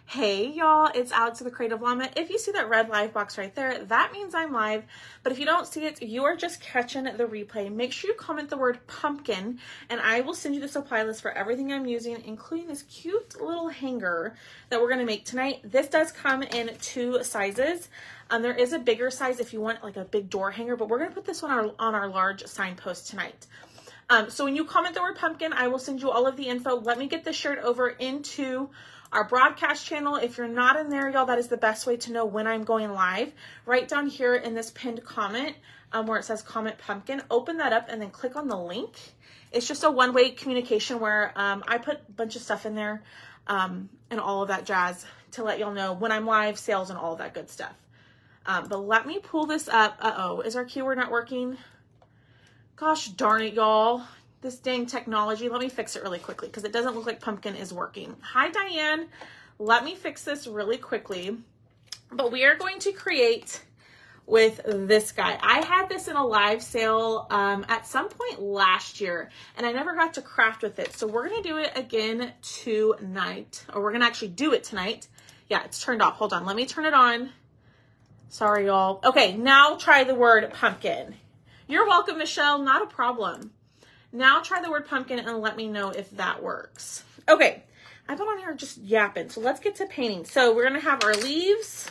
Hey y'all, it's Alex of the Creative Llama. If you see that red live box right there, that means I'm live. But if you don't see it, you are just catching the replay. Make sure you comment the word pumpkin and I will send you the supply list for everything I'm using, including this cute little hanger that we're gonna make tonight. This does come in 2 sizes. There is a bigger size if you want like a big door hanger, but we're gonna put this one on our large signpost tonight. So when you comment the word pumpkin, I will send you all of the info. Let me get this shirt over into our broadcast channel. If you're not in there, y'all, that is the best way to know when I'm going live. Right down here in this pinned comment where it says comment pumpkin, open that up and then click on the link. It's just a one-way communication where I put a bunch of stuff in there and all of that jazz to let y'all know when I'm live, sales, and all of that good stuff. But let me pull this up. Uh-oh, is our keyword not working? Gosh darn it, y'all. This dang technology. Let me fix it really quickly because it doesn't look like pumpkin is working. Hi, Diane. Let me fix this really quickly. But we are going to create with this guy. I had this in a live sale at some point last year, and I never got to craft with it. So we're going to do it again tonight, or we're going to actually do it tonight. Yeah, it's turned off. Hold on. Let me turn it on. Sorry, y'all. Okay, now try the word pumpkin. You're welcome, Michelle. Not a problem. Now try the word pumpkin and let me know if that works. Okay, I've been on here just yapping. So let's get to painting. So we're going to have our leaves.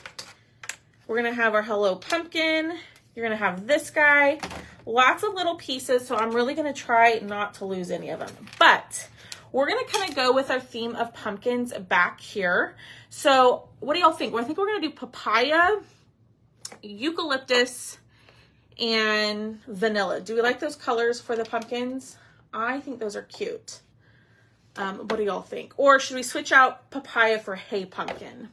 We're going to have our hello pumpkin. You're going to have this guy. Lots of little pieces. So I'm really going to try not to lose any of them. But we're going to kind of go with our theme of pumpkins back here. So what do y'all think? Well, I think we're going to do papaya, eucalyptus, and vanilla. Do we like those colors for the pumpkins? I think those are cute. What do y'all think? Or should we switch out papaya for hey pumpkin?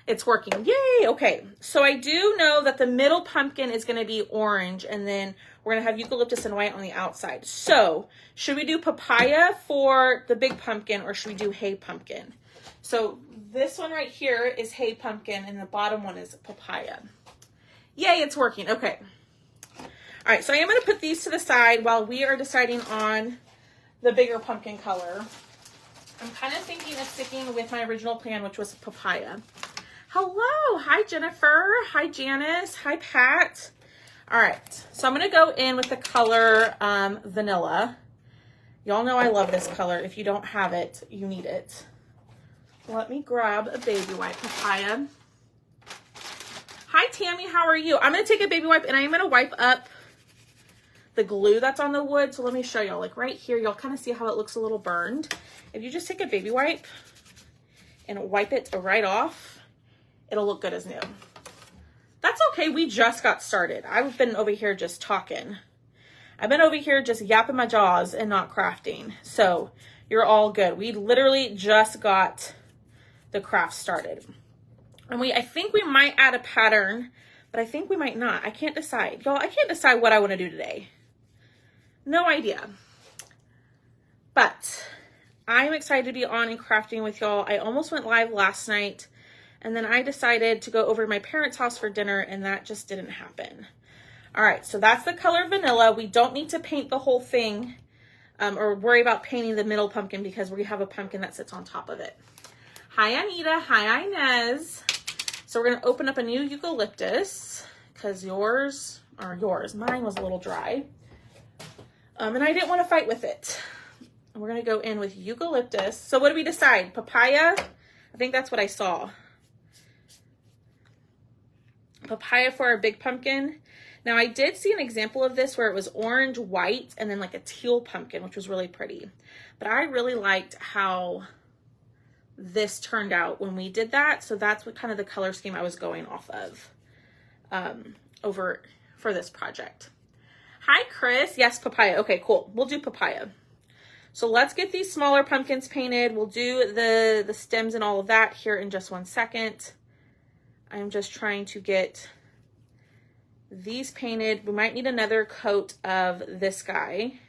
It's working. Yay! Okay, so I do know that the middle pumpkin is going to be orange, and then we're going to have eucalyptus and white on the outside. So should we do papaya for the big pumpkin, or should we do hey pumpkin? So this one right here is hey pumpkin, and the bottom one is papaya. Yay, it's working. Okay. All right, so I am going to put these to the side while we are deciding on the bigger pumpkin color. I'm kind of thinking of sticking with my original plan, which was papaya. Hello. Hi, Jennifer. Hi, Janice. Hi, Pat. All right, so I'm going to go in with the color vanilla. Y'all know I love this color. If you don't have it, you need it. Let me grab a baby white papaya. Hi, Tammy. How are you? I'm going to take a baby wipe and I'm going to wipe up the glue that's on the wood. So let me show y'all. Like right here, y'all kind of see how it looks a little burned. If you just take a baby wipe and wipe it right off, it'll look good as new. That's okay. We just got started. I've been over here just talking. I've been over here just yapping my jaws and not crafting. So you're all good. We literally just got the craft started. And I think we might add a pattern, but I think we might not. I can't decide. Y'all, I can't decide what I want to do today. No idea. But I'm excited to be on and crafting with y'all. I almost went live last night, and then I decided to go over to my parents' house for dinner, and that just didn't happen. All right, so that's the color vanilla. We don't need to paint the whole thing or worry about painting the middle pumpkin because we have a pumpkin that sits on top of it. Hi, Anita. Hi, Inez. So we're going to open up a new eucalyptus because mine was a little dry. And I didn't want to fight with it. We're going to go in with eucalyptus. So what do we decide? Papaya? I think that's what I saw. Papaya for our big pumpkin. Now I did see an example of this where it was orange, white, and then like a teal pumpkin, which was really pretty. But I really liked how this turned out when we did that. So that's what kind of the color scheme I was going off of over for this project. Hi, Chris. Yes, papaya. Okay, cool. We'll do papaya. So let's get these smaller pumpkins painted. We'll do the stems and all of that here in just 1 second. I'm just trying to get these painted. We might need another coat of this guy,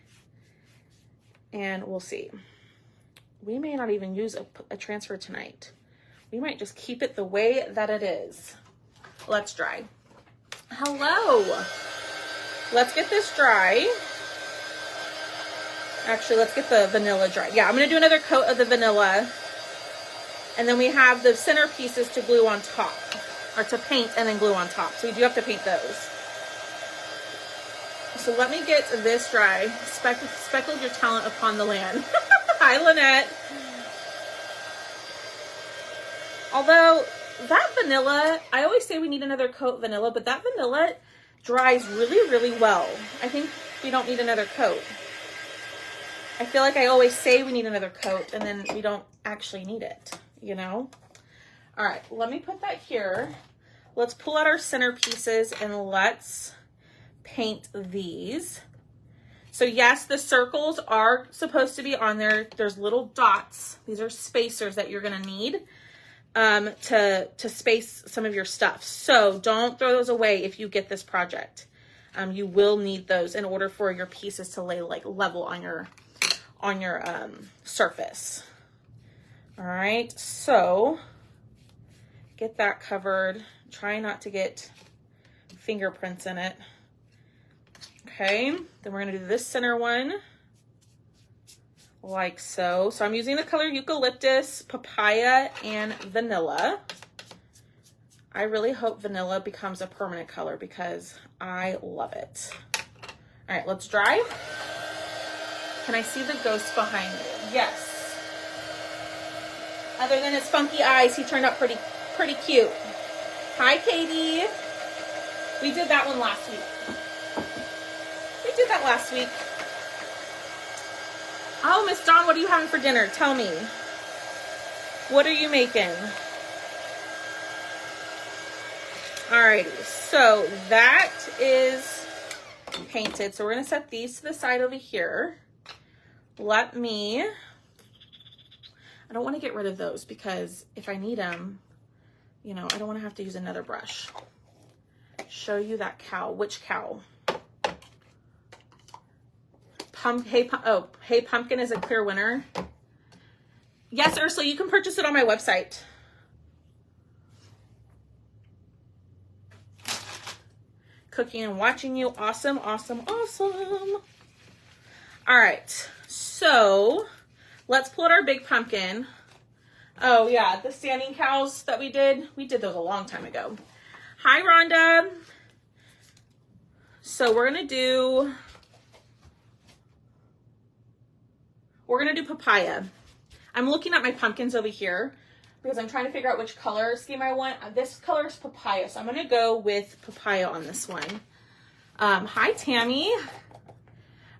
and we'll see. We may not even use a transfer tonight. We might just keep it the way that it is. Let's dry. Hello. Let's get this dry. Actually, let's get the vanilla dry. Yeah, I'm going to do another coat of the vanilla. And then we have the center pieces to glue on top, or to paint and then glue on top. So we do have to paint those. So let me get this dry. Speckled your talent upon the land. Hi, Lynette. Although that vanilla, I always say we need another coat vanilla, but that vanilla dries really, really well. I think we don't need another coat. I feel like I always say we need another coat and then we don't actually need it, you know? All right, let me put that here. Let's pull out our center pieces and let's paint these. So yes, the circles are supposed to be on there. There's little dots. These are spacers that you're gonna need to space some of your stuff. So don't throw those away if you get this project. You will need those in order for your pieces to lay like level on your surface. All right, so get that covered. Try not to get fingerprints in it. Okay, then we're gonna do this center one like so. So I'm using the color Eucalyptus, Papaya, and Vanilla. I really hope Vanilla becomes a permanent color because I love it. All right, let's dry. Can I see the ghost behind me? Yes. Other than his funky eyes, he turned out pretty cute. Hi, Katie. We did that one last week. Oh, Miss Dawn, what are you having for dinner? Tell me. What are you making? Alrighty, so that is painted. So we're gonna set these to the side over here. I don't wanna get rid of those because if I need them, you know, I don't wanna have to use another brush. Show you that cow. Which cow? Hey Pumpkin is a clear winner. Yes, Ursula, you can purchase it on my website. Cooking and watching you. Awesome, awesome, awesome. All right, so let's pull out our big pumpkin. Oh yeah, the standing cows that we did those a long time ago. Hi, Rhonda. So we're gonna do papaya. I'm looking at my pumpkins over here because I'm trying to figure out which color scheme I want. This color is papaya, so I'm gonna go with papaya on this one. Hi, Tammy.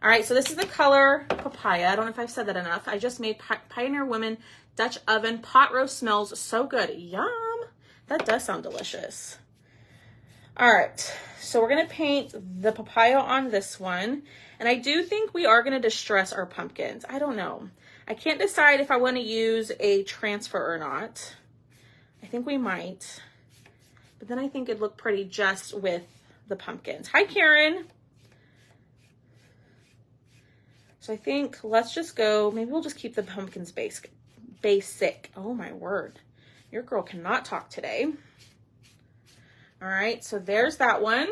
All right, so this is the color papaya. I don't know if I've said that enough. I just made Pioneer Women Dutch Oven pot roast. Smells so good. Yum. That does sound delicious. All right, so we're gonna paint the papaya on this one. And I do think we are gonna distress our pumpkins. I don't know. I can't decide if I wanna use a transfer or not. I think we might. But then I think it'd look pretty just with the pumpkins. Hi, Karen. So I think let's just go, maybe we'll just keep the pumpkins basic. Oh my word. Your girl cannot talk today. All right, so there's that one.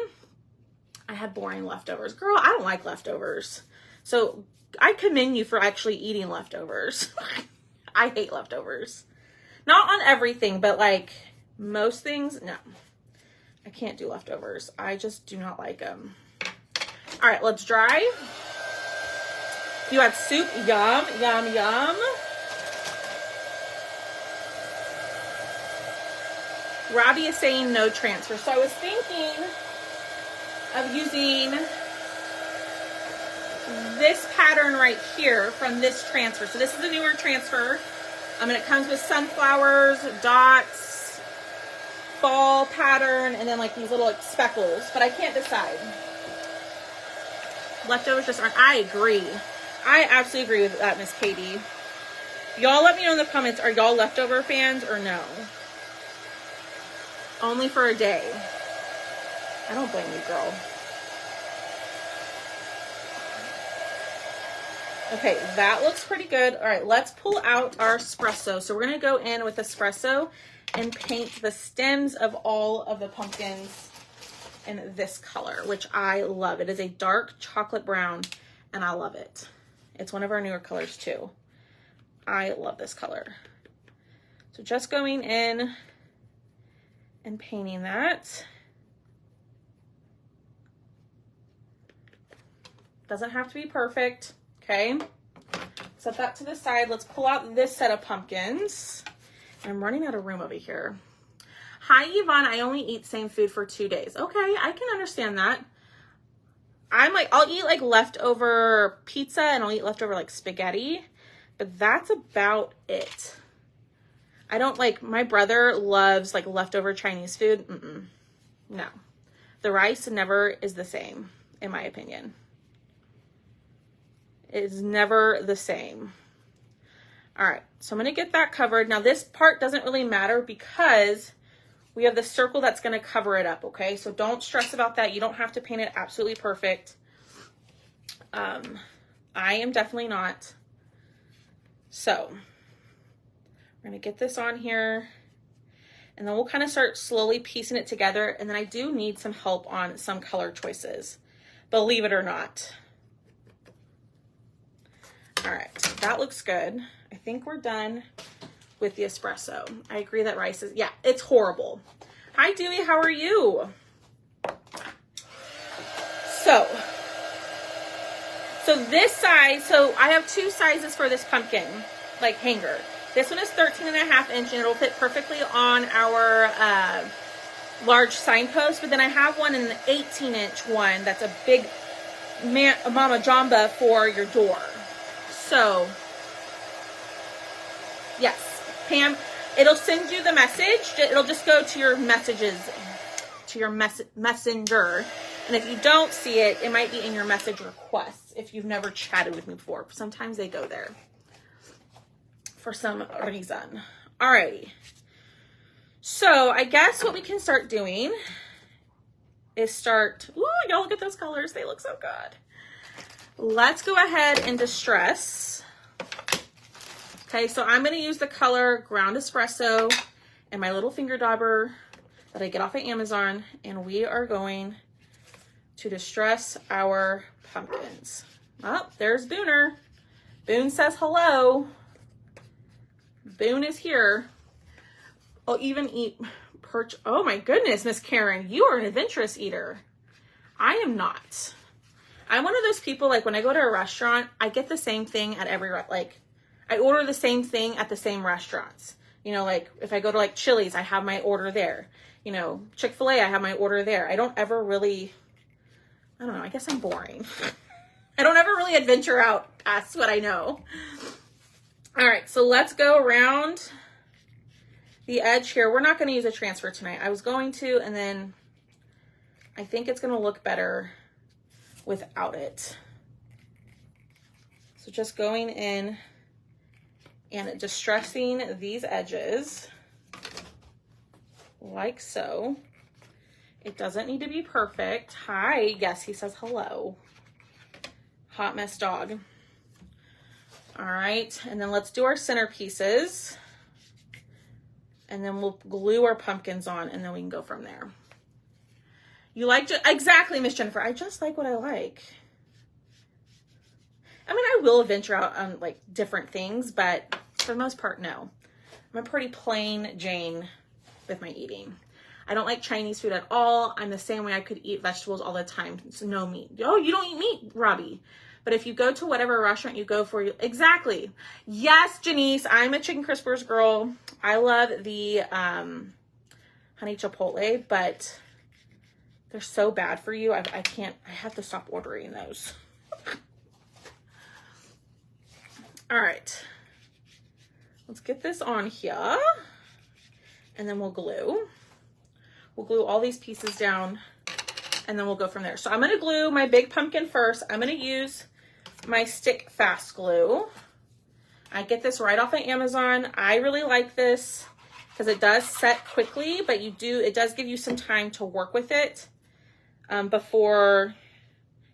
I had boring leftovers. Girl, I don't like leftovers. So I commend you for actually eating leftovers. I hate leftovers. Not on everything, but like most things, no. I can't do leftovers. I just do not like them. All right, let's dry. You had soup, yum, yum, yum. Robbie is saying no transfer. So I was thinking of using this pattern right here from this transfer. So this is a newer transfer. And it comes with sunflowers, dots, fall pattern, and then like these little like speckles. But I can't decide. Leftovers just aren't. I agree. I absolutely agree with that, Miss Katie. Y'all let me know in the comments, are y'all leftover fans or no? Only for a day. I don't blame you, girl. Okay, that looks pretty good. All right, let's pull out our espresso. So we're gonna go in with espresso and paint the stems of all of the pumpkins in this color, which I love. It is a dark chocolate brown, and I love it. It's one of our newer colors too. I love this color. So just going in and painting that. Doesn't have to be perfect, okay? Set that to the side. Let's pull out this set of pumpkins. I'm running out of room over here. Hi, Yvonne. I only eat same food for 2 days. Okay, I can understand that. I'll eat like leftover pizza and I'll eat leftover like spaghetti, but that's about it. I don't my brother loves like leftover Chinese food. No. The rice never is the same, in my opinion. It is never the same. All right, so I'm gonna get that covered. Now this part doesn't really matter because we have the circle that's gonna cover it up, okay? So don't stress about that. You don't have to paint it absolutely perfect. I am definitely not. So we're gonna get this on here and then we'll kind of start slowly piecing it together. And then I do need some help on some color choices, believe it or not. All right, that looks good. I think we're done with the espresso. I agree that rice is, yeah, it's horrible. Hi, Dewey, how are you? So this size, so I have 2 sizes for this pumpkin, like hanger. This one is 13.5 inch and it'll fit perfectly on our large signpost, but then I have one in an 18-inch one that's a big Mama Jamba for your door. So, yes, Pam, it'll send you the message. It'll just go to your messages, to your messenger. And if you don't see it, it might be in your message requests if you've never chatted with me before. Sometimes they go there for some reason. Alrighty. So I guess what we can start doing is ooh, y'all look at those colors. They look so good. Let's go ahead and distress. Okay, so I'm going to use the color Ground Espresso and my little finger dauber that I get off of Amazon, and we are going to distress our pumpkins. Oh, there's Booner. Boone says hello. Boone is here. I'll even eat perch. Oh my goodness, Miss Karen, you are an adventurous eater. I am not. I'm one of those people, like when I go to a restaurant, I get the same thing at every, I order the same thing at the same restaurants. You know, like if I go to like Chili's, I have my order there. You know, Chick-fil-A, I have my order there. I don't ever really, I don't know, I guess I'm boring. I don't ever really adventure out past what I know. All right, so let's go around the edge here. We're not going to use a transfer tonight. I was going to, and then I think it's going to look better without it. So just going in and distressing these edges like so. It doesn't need to be perfect. Hi, yes, he says hello. Hot mess dog. All right, and then let's do our centerpieces. And then we'll glue our pumpkins on, and then we can go from there. You like, exactly, Miss Jennifer. I just like what I like. I mean, I will venture out on like different things, but for the most part, no. I'm a pretty plain Jane with my eating. I don't like Chinese food at all. I'm the same way. I could eat vegetables all the time. So no meat. Oh, you don't eat meat, Robbie. But if you go to whatever restaurant you go for, exactly. Yes, Janice, I'm a Chicken Crispers girl. I love the honey chipotle, but they're so bad for you. I can't, I have to stop ordering those. All right. Let's get this on here. And then we'll glue. We'll glue all these pieces down, and then we'll go from there. So I'm going to glue my big pumpkin first. I'm going to use my stick fast glue. I get this right off of Amazon. I really like this because it does set quickly, but it does give you some time to work with it before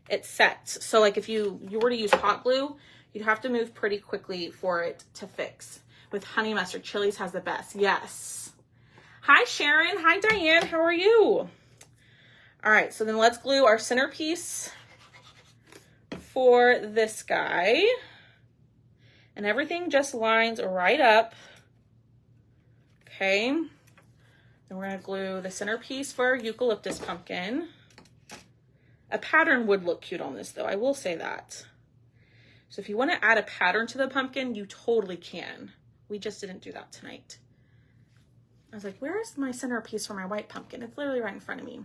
it sets. So like if you were to use hot glue, you'd have to move pretty quickly for it to fix. With honey mustard, Chili's has the best. Yes. Hi, Sharon. Hi, Diane. How are you? All right, so then let's glue our centerpiece for this guy. And everything just lines right up Okay. Then we're gonna glue the centerpiece for our eucalyptus pumpkin. A pattern would look cute on this though, I will say that. So if you wanna add a pattern to the pumpkin, you totally can. We just didn't do that tonight. I was like, where is my centerpiece for my white pumpkin? It's literally right in front of me.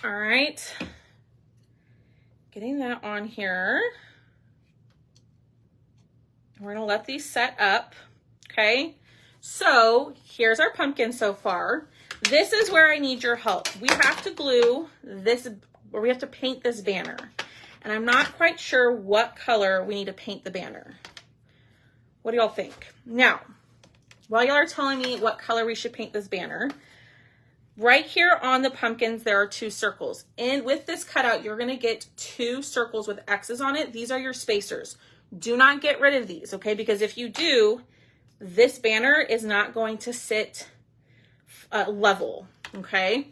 All right, getting that on here. We're gonna let these set up, okay? So here's our pumpkin so far. This is where I need your help. We have to glue this, or we have to paint this banner. And I'm not quite sure what color we need to paint the banner. What do y'all think? Now, while y'all are telling me what color we should paint this banner, right here on the pumpkins, there are 2 circles. And with this cutout, you're gonna get 2 circles with X's on it. These are your spacers. Do not get rid of these, okay? Because if you do, this banner is not going to sit level, okay?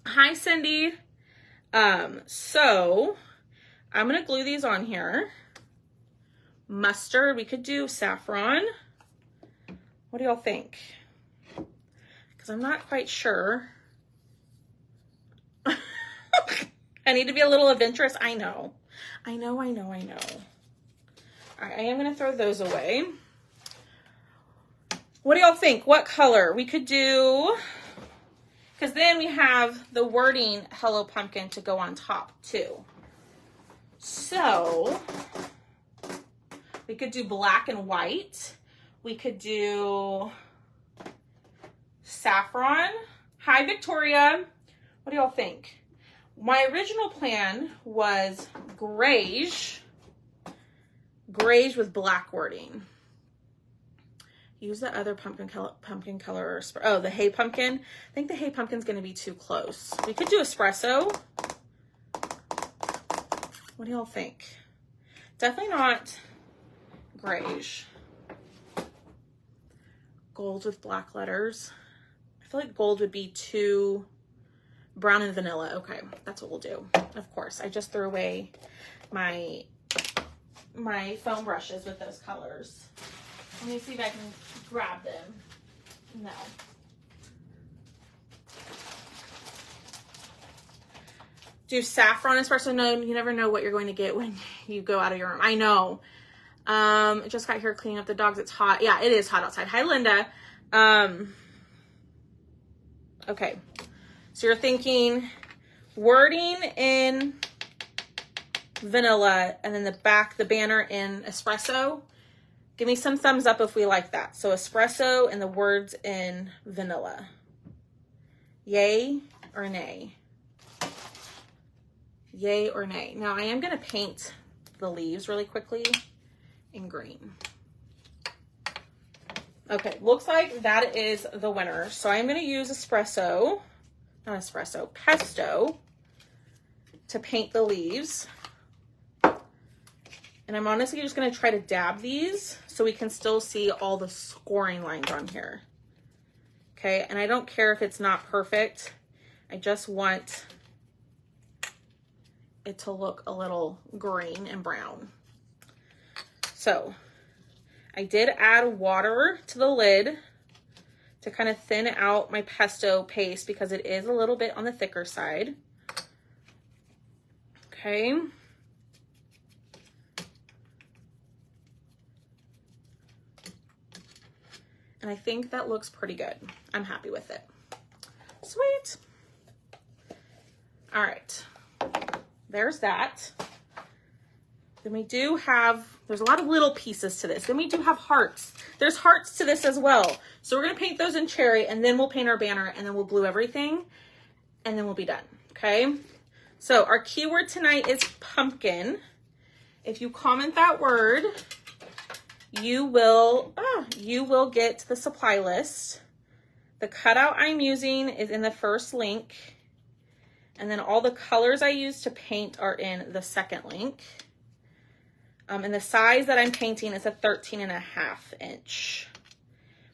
Hi, Cindy. So I'm gonna glue these on here. Mustard, we could do saffron. What do y'all think? Because I'm not quite sure. I need to be a little adventurous. I know. All right, I am gonna throw those away. What do y'all think? What color? We could do, because then we have the wording Hello Pumpkin to go on top too. So we could do black and white. We could do saffron. Hi, Victoria. What do y'all think? My original plan was grayish with black wording. Use the other pumpkin color. Oh, the hay pumpkin. I think the hay pumpkin's gonna be too close. We could do espresso. What do y'all think? Definitely not grayish. Gold with black letters. I feel like gold would be too brown and vanilla. Okay, that's what we'll do. Of course, I just threw away my foam brushes with those colors. Let me see if I can grab them. No. Do saffron espresso? No, you never know what you're going to get when you go out of your room. I know. Just got here cleaning up the dogs. It's hot. Yeah, it is hot outside. Hi, Linda. Okay. So you're thinking wording in vanilla and then the banner in espresso. Give me some thumbs up if we like that. So espresso and the words in vanilla. Yay or nay? Yay or nay? Now I am going to paint the leaves really quickly in green. Okay, looks like that is the winner. So I'm going to use pesto to paint the leaves. And I'm honestly just going to try to dab these so we can still see all the scoring lines on here. Okay, and I don't care if it's not perfect. I just want it to look a little green and brown. So I did add water to the lid to kind of thin out my pesto paste because it is a little bit on the thicker side. Okay. And I think that looks pretty good. I'm happy with it. Sweet. All right. There's that. Then we do have, there's a lot of little pieces to this. Then we do have hearts. There's hearts to this as well. So we're going to paint those in cherry and then we'll paint our banner and then we'll glue everything and then we'll be done. Okay. So our keyword tonight is pumpkin. If you comment that word, you will get the supply list. The cutout I'm using is in the first link. And then all the colors I use to paint are in the second link. And the size that I'm painting is a 13.5 inch.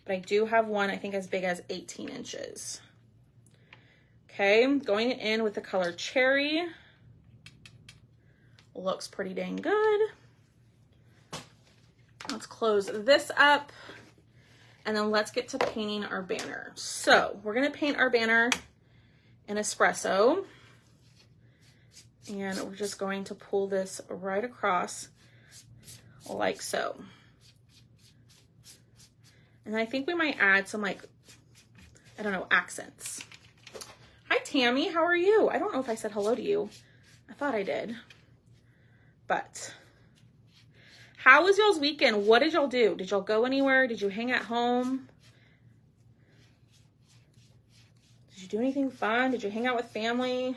But I do have one, I think, as big as 18 inches. Okay, going in with the color cherry. Looks pretty dang good. Let's close this up. And then let's get to painting our banner. So we're gonna paint our banner in espresso. And we're just going to pull this right across like so. And I think we might add some, like, I don't know, accents. Hi, Tammy, how are you? I don't know if I said hello to you. I thought I did. But how was y'all's weekend? What did y'all do? Did y'all go anywhere? Did you hang at home? Did you do anything fun? Did you hang out with family?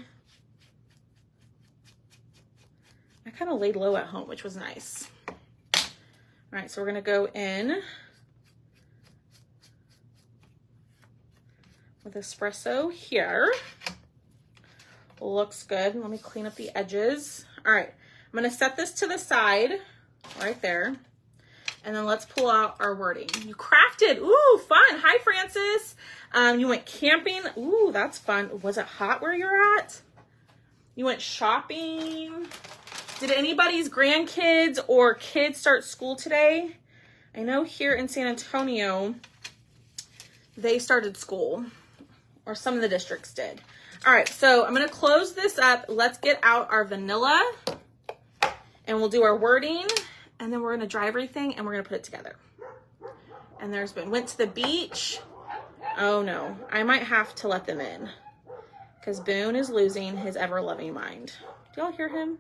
I kind of laid low at home, which was nice. All right, so we're gonna go in with espresso here. Looks good. Let me clean up the edges. All right, I'm gonna set this to the side right there. And then let's pull out our wording. You crafted, ooh, fun. Hi, Francis. You went camping. Ooh, that's fun. Was it hot where you're at? You went shopping. Did anybody's grandkids or kids start school today? I know here in San Antonio, they started school, or some of the districts did. All right, so I'm gonna close this up. Let's get out our vanilla and we'll do our wording, and then we're gonna dry everything and we're gonna put it together. And there's been, went to the beach. Oh no, I might have to let them in because Boone is losing his ever-loving mind. Do y'all hear him?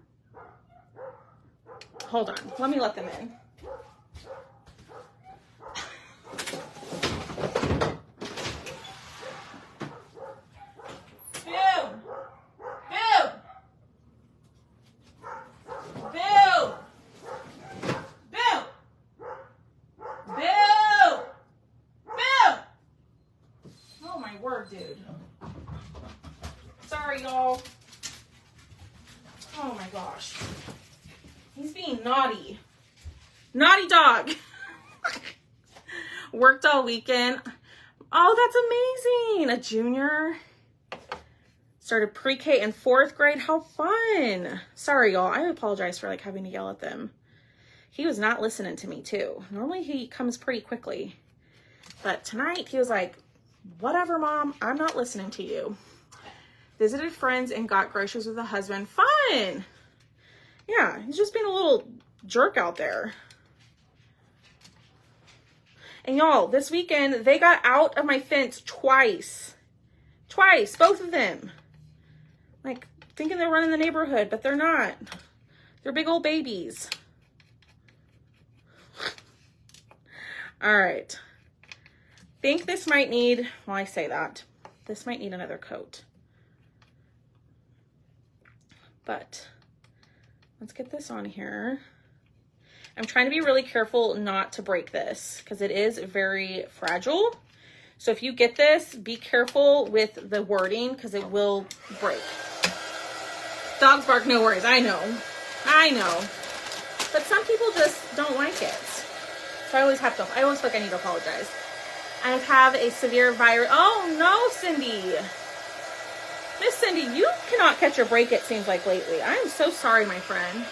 Hold on, let me let them in. Boone! Boone! Boone! Boone! Boone! Boone! Oh my word, dude. Sorry, y'all. Oh my gosh. He's being naughty. Naughty dog. Worked all weekend. Oh, that's amazing. A junior. Started pre-K in 4th grade. How fun. Sorry, y'all. I apologize for like having to yell at them. He was not listening to me too. Normally he comes pretty quickly. But tonight he was like, whatever, Mom. I'm not listening to you. Visited friends and got groceries with a husband. Fun. Yeah, he's just being a little jerk out there. And y'all, this weekend, they got out of my fence twice. Twice, both of them. Like, thinking they're running the neighborhood, but they're not. They're big old babies. All right. Think this might need, well, I say that. This might need another coat. But let's get this on here. I'm trying to be really careful not to break this because it is very fragile. So if you get this, be careful with the wording because it will break. Dogs bark, no worries. I know. But some people just don't like it. So I always feel like I need to apologize. I have a severe virus. Oh no, Cindy. Miss Cindy, you cannot catch a break, it seems like, lately. I am so sorry, my friend.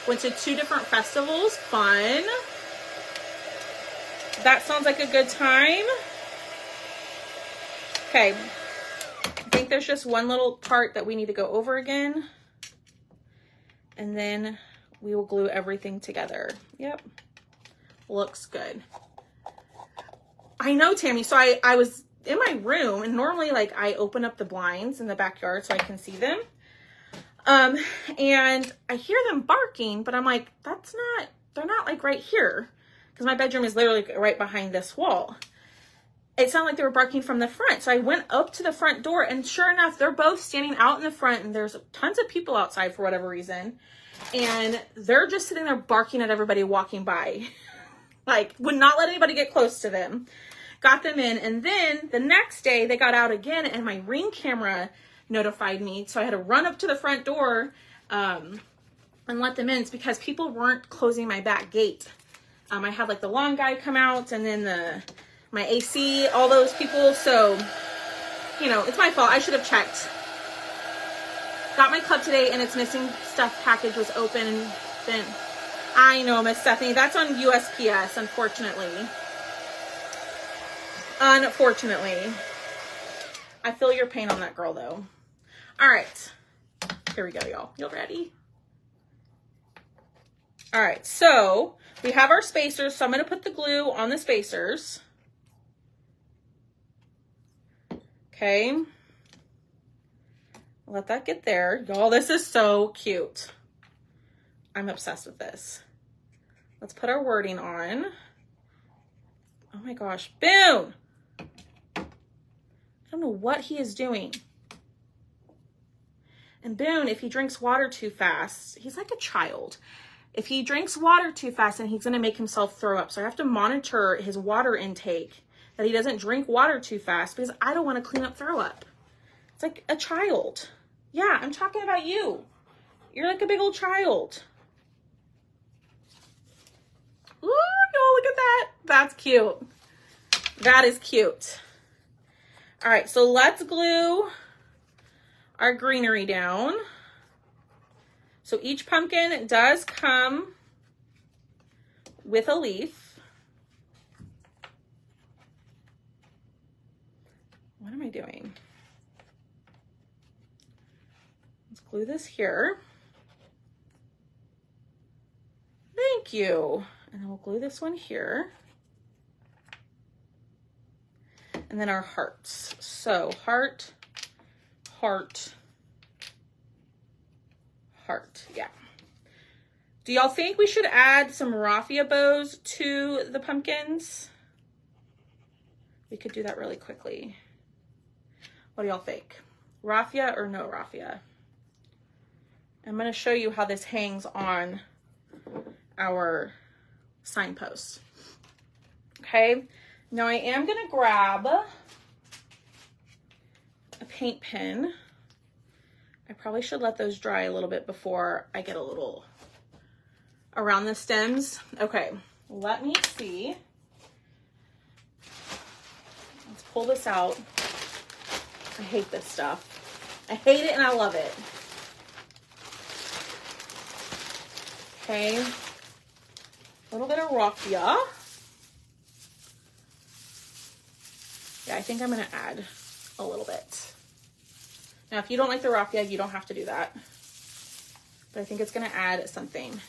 Went to 2 different festivals. Fun. That sounds like a good time. Okay. I think there's just one little part that we need to go over again. And then we will glue everything together. Yep. Looks good. I know, Tammy. So I was in my room, and normally like I open up the blinds in the backyard so I can see them. And I hear them barking, but I'm like, they're not like right here because my bedroom is literally right behind this wall. It sounded like they were barking from the front. So I went up to the front door, and sure enough, they're both standing out in the front, and there's tons of people outside for whatever reason. And they're just sitting there barking at everybody walking by. Like, would not let anybody get close to them. Got them in, and then the next day they got out again, and my Ring camera notified me, so I had to run up to the front door and let them in. It's because people weren't closing my back gate. I had like the lawn guy come out, and then my AC, all those people. So, you know, it's my fault. I should have checked. Got my club today, and its missing stuff package was open. And then I know, Miss Stephanie, that's on USPS, unfortunately. Unfortunately. I feel your pain on that girl though. All right, here we go, y'all. You ready? All right, so we have our spacers. So I'm gonna put the glue on the spacers. Okay. Let that get there. Y'all, this is so cute. I'm obsessed with this. Let's put our wording on. Oh my gosh, Boone! I don't know what he is doing. And Boone, if he drinks water too fast, he's like a child. If he drinks water too fast, then he's gonna make himself throw up. So I have to monitor his water intake, that he doesn't drink water too fast, because I don't wanna clean up throw up. It's like a child. Yeah, I'm talking about you. You're like a big old child. Ooh, y'all, look at that. That's cute. That is cute. All right, so let's glue our greenery down. So each pumpkin does come with a leaf. What am I doing? Let's glue this here. Thank you. And then we'll glue this one here. And then our hearts. So heart, heart, heart. Yeah. Do y'all think we should add some raffia bows to the pumpkins? We could do that really quickly. What do y'all think? Raffia or no raffia? I'm going to show you how this hangs on our signpost. Okay. Now I am going to grab a paint pen. I probably should let those dry a little bit before I get a little around the stems. Okay, let me see. Let's pull this out. I hate this stuff. I hate it and I love it. Okay, a little bit of raffia. Yeah, I think I'm gonna add a little bit. Now, if you don't like the raffia, you don't have to do that. But I think it's gonna add something.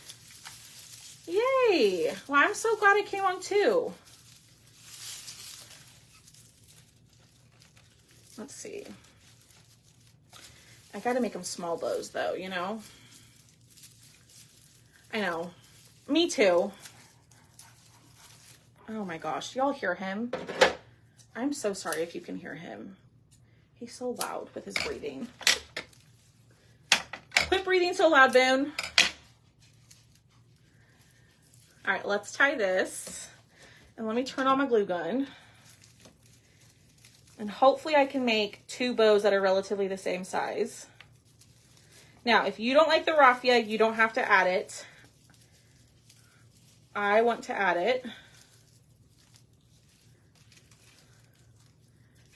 Yay! Well, I'm so glad it came on too. Let's see. I gotta make them small bows though, you know? I know. Me too. Oh my gosh, y'all hear him? I'm so sorry if you can hear him. He's so loud with his breathing. Quit breathing so loud, Boone. All right, let's tie this. And let me turn on my glue gun. And hopefully I can make two bows that are relatively the same size. Now, if you don't like the raffia, you don't have to add it. I want to add it.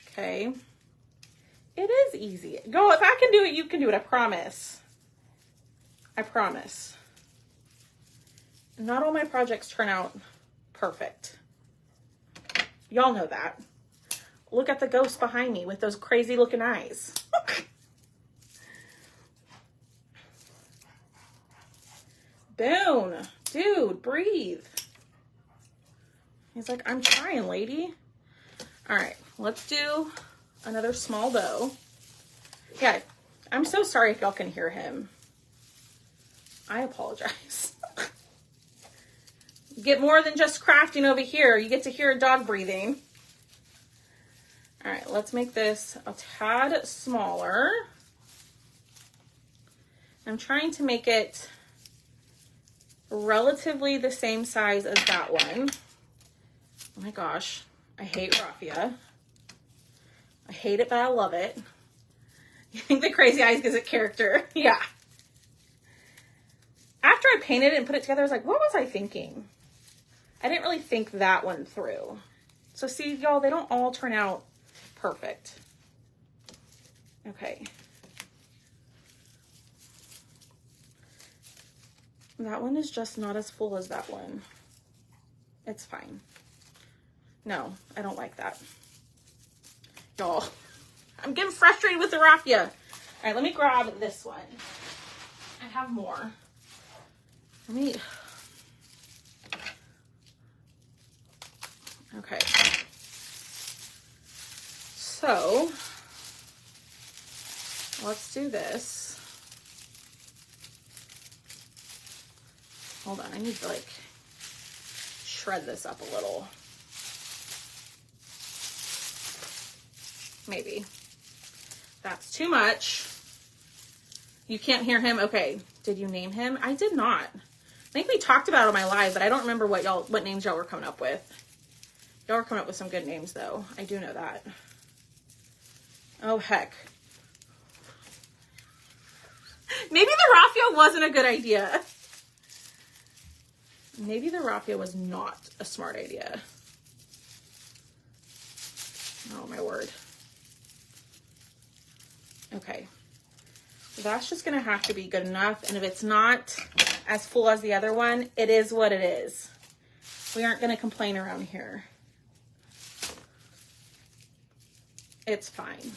Okay. It is easy. Go, if I can do it, you can do it. I promise. I promise. Not all my projects turn out perfect. Y'all know that. Look at the ghost behind me with those crazy looking eyes. Boone, dude, breathe. He's like, I'm trying, lady. All right, let's do another small bow. Yeah, I'm so sorry if y'all can hear him. I apologize. Get more than just crafting over here. You get to hear a dog breathing. All right, let's make this a tad smaller. I'm trying to make it relatively the same size as that one. Oh my gosh, I hate raffia. I hate it, but I love it. You think the crazy eyes gives it character? Yeah. After I painted it and put it together, I was like, what was I thinking? I didn't really think that one through. So see, y'all, they don't all turn out perfect. Okay. That one is just not as full as that one. It's fine. No, I don't like that. Y'all, I'm getting frustrated with the raffia. All right, let me grab this one. I have more. Let me... Okay. So, let's do this. Hold on, I need to like shred this up a little. Maybe. That's too much. You can't hear him? Okay. Did you name him? I did not. I think we talked about it on my live, but I don't remember what names y'all were coming up with. Y'all were coming up with some good names though. I do know that. Oh heck. Maybe the raffia wasn't a good idea. Maybe the raffia was not a smart idea. Oh my word. Okay. That's just gonna have to be good enough. And if it's not as full as the other one, it is what it is. We aren't gonna complain around here. It's fine.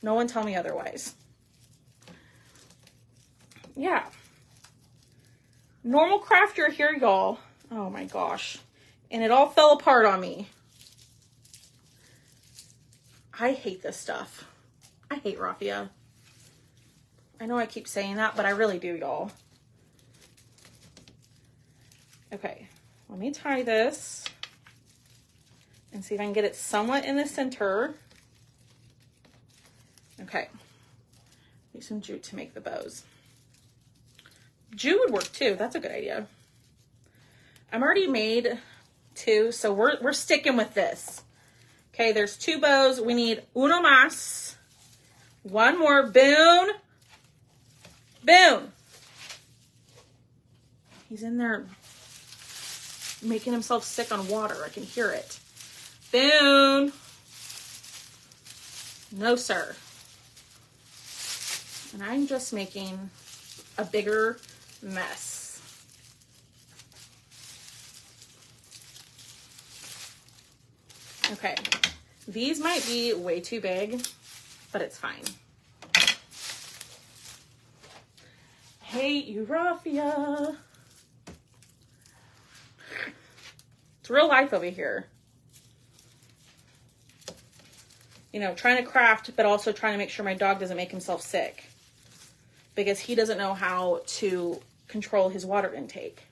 No one tell me otherwise. Yeah. Normal crafter here, y'all. Oh my gosh. And it all fell apart on me. I hate this stuff. I hate raffia. I know I keep saying that, but I really do, y'all. Okay, let me tie this and see if I can get it somewhat in the center. Okay, need some jute to make the bows. Jute would work too. That's a good idea. I'm already made 2, so we're sticking with this. Okay, there's 2 bows. We need uno más. 1 more. Boom. Boom. He's in there making himself sick on water. I can hear it. Boom. No, sir. And I'm just making a bigger mess. Okay. These might be way too big, but it's fine. Hate you, raffia. It's real life over here. You know, trying to craft, but also trying to make sure my dog doesn't make himself sick. Because he doesn't know how to control his water intake.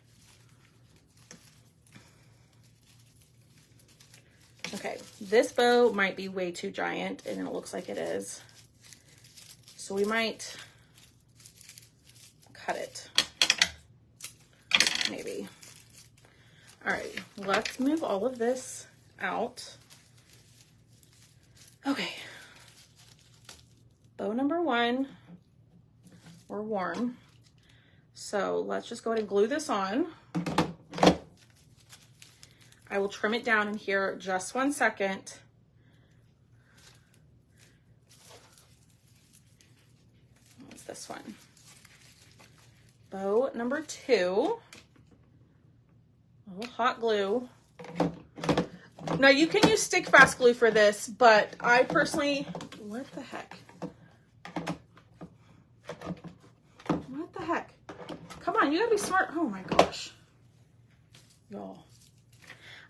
Okay, this bow might be way too giant, and it looks like it is. So we might cut it. Maybe. All right, let's move all of this out. Okay. Bow number 1. We're warm. So let's just go ahead and glue this on. I will trim it down in here just 1 second. What's this one? Bow number 2. A little hot glue. Now you can use stick fast glue for this, but I personally, what the heck? What the heck? Come on, you gotta be smart. Oh my gosh. Y'all,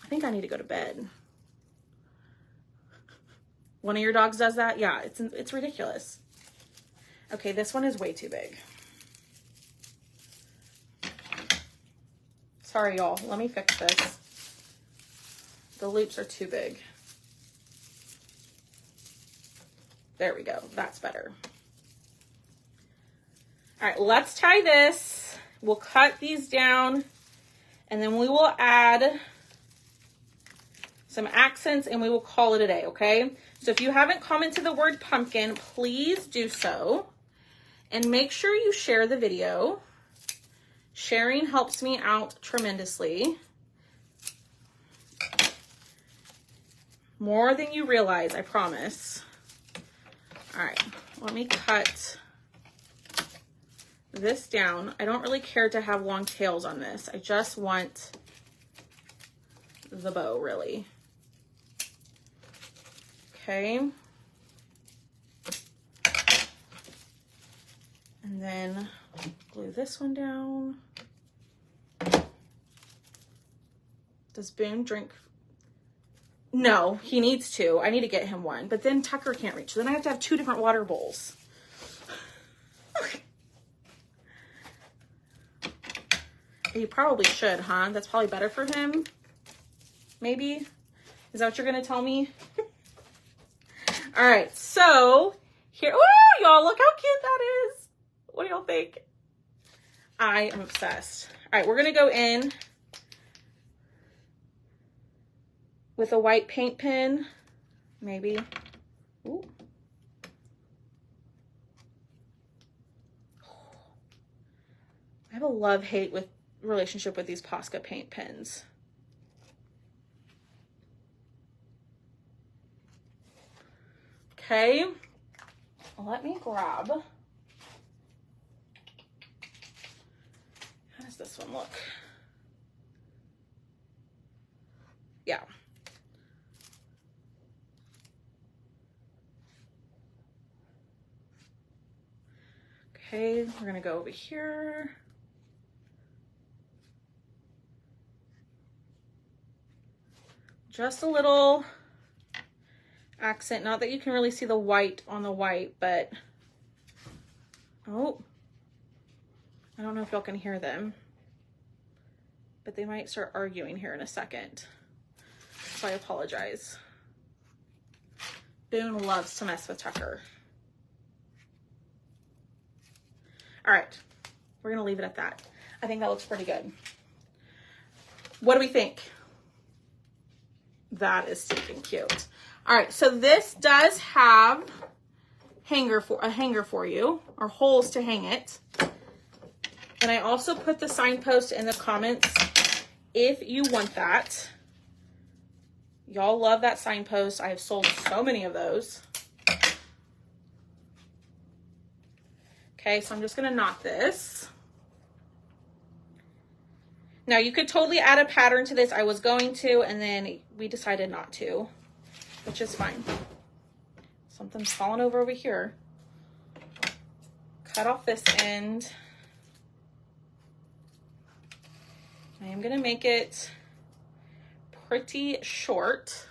I think I need to go to bed. One of your dogs does that? Yeah, it's ridiculous. Okay, this one is way too big. Sorry, y'all. Let me fix this. The loops are too big. There we go. That's better. All right, let's tie this. We'll cut these down, and then we will add some accents, and we will call it a day, okay? So if you haven't commented the word pumpkin, please do so. And make sure you share the video. Sharing helps me out tremendously. More than you realize, I promise. All right, let me cut this down. I don't really care to have long tails on this. I just want the bow, really. Okay. And then glue this one down. Does Boone drink? No, he needs to. I need to get him one, but then Tucker can't reach. So then I have to have 2 different water bowls. He probably should, huh? That's probably better for him. Maybe? Is that what you're gonna tell me? All right, so here, oh, y'all, look how cute that is. What do y'all think? I am obsessed. All right, we're gonna go in with a white paint pen, maybe. Ooh. I have a love-hate relationship with these Posca paint pens. Okay, let me grab, how does this one look? Yeah. Okay, we're gonna go over here. Just a little accent, not that you can really see the white on the white, but oh, I don't know if y'all can hear them, but they might start arguing here in a second, so I apologize. Boone loves to mess with Tucker. All right, we're gonna leave it at that. I think that looks pretty good. What do we think? That is stinking cute. All right, so this does have a hanger for you, or holes to hang it. And I also put the signpost in the comments if you want that. Y'all love that signpost. I have sold so many of those. Okay, so I'm just gonna knot this. Now you could totally add a pattern to this. I was going to, and then we decided not to, which is fine. Something's falling over here. Cut off this end. I am gonna make it pretty short.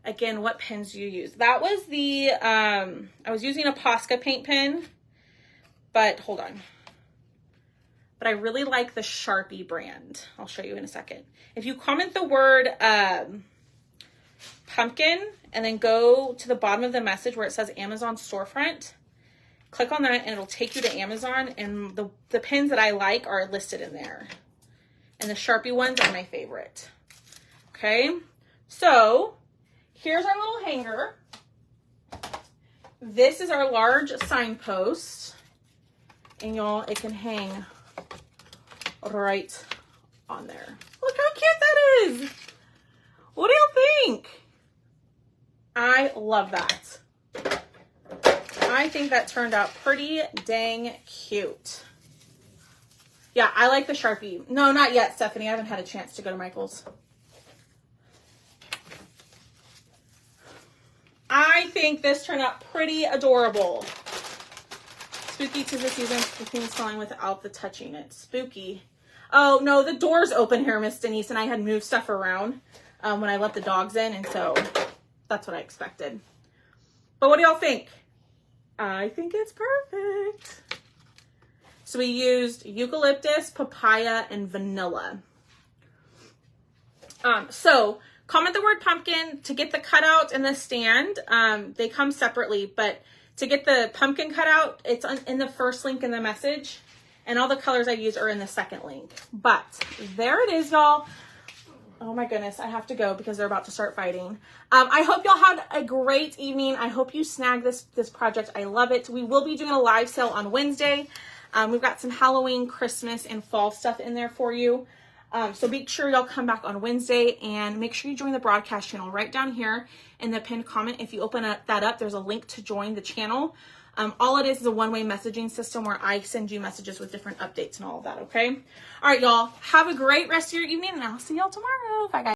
Again, what pens do you use? That was the, I was using a Posca paint pen, but hold on. But I really like the Sharpie brand. I'll show you in a second. If you comment the word pumpkin and then go to the bottom of the message where it says Amazon storefront, click on that and it'll take you to Amazon, and the pens that I like are listed in there. And the Sharpie ones are my favorite. Okay, so here's our little hanger. This is our large signpost, and y'all, it can hang right on there. Look how cute that is. What do you think? I love that. I think that turned out pretty dang cute. Yeah, I like the Sharpie. No, not yet, Stephanie. I haven't had a chance to go to Michael's. I think this turned out pretty adorable. Spooky to the season, the thing's falling without the touching it. Spooky. Oh, no, the door's open here, Miss Denise, and I had moved stuff around when I let the dogs in, and so that's what I expected. But what do y'all think? I think it's perfect. So we used eucalyptus, papaya, and vanilla. So comment the word pumpkin to get the cutout and the stand. They come separately, but to get the pumpkin cutout, it's in the first link in the message, and all the colors I use are in the second link. But there it is, y'all. Oh my goodness, I have to go because they're about to start fighting. I hope y'all had a great evening. I hope you snagged this project. I love it. We will be doing a live sale on Wednesday. We've got some Halloween, Christmas, and fall stuff in there for you. So make sure y'all come back on Wednesday, and make sure you join the broadcast channel right down here in the pinned comment. If you open that up, there's a link to join the channel. All it is a one-way messaging system where I send you messages with different updates and all of that, okay? All right, y'all. Have a great rest of your evening, and I'll see y'all tomorrow. Bye, guys.